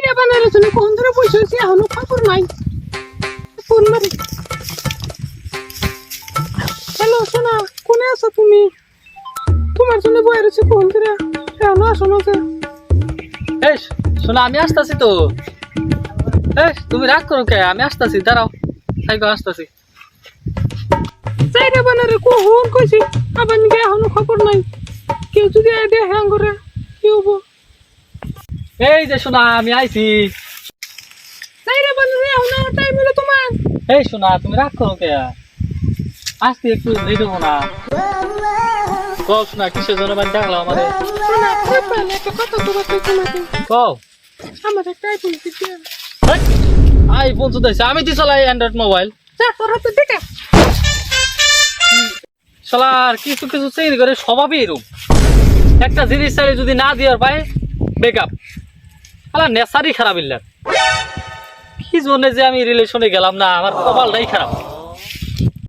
চাইটা বানানোর জন্য কোন ধরে বসে হয়েছে এখনো খবর নাই। ফোন মারি। হ্যালো সোনা, কোনে আছো তুমি? তোমার জন্য বয়ে রয়েছে কোন ধরে এখনো আসো না যে। এই শোনা, আমি আসতেছি তো। এই তুমি রাগ করো কে? আমি আসতেছি, দাঁড়াও, সাইকেল আসতেছি। চাইটা বানারে কোন কইছি আবার নিকে এখনো খবর নাই। কেউ যদি আইডিয়া হ্যাং করে কি হবো? এই যে শোনা, আমি আইছি। চাইটা বানারে এখনো টাইম হলো তোমার। এই শোনা, তুমি রাগ করো কে? আসতে একটু দেরি হবো না? কও শোনা, কিসের জন্য বাড়ি ডাকলো আমারে? সোনা খুব ভালো একটা কথা তো বলতে তোমাকে। কও। আমার একটা আইফোন দিতে। আইফোন চুদাইছে? আমি তো চালাই অ্যান্ড্রয়েড মোবাইল। যা তোর হাতে দিকে। শালার কিছু কিছু চেঞ্জ করে স্বভাবই এরকম। একটা জিনিস চাইলে যদি না দেওয়ার পায় বেকআপ। শালার নেশারই খারাপ ইল্লার। কি জন্য যে আমি রিলেশনে গেলাম না, আমার কপালটাই খারাপ।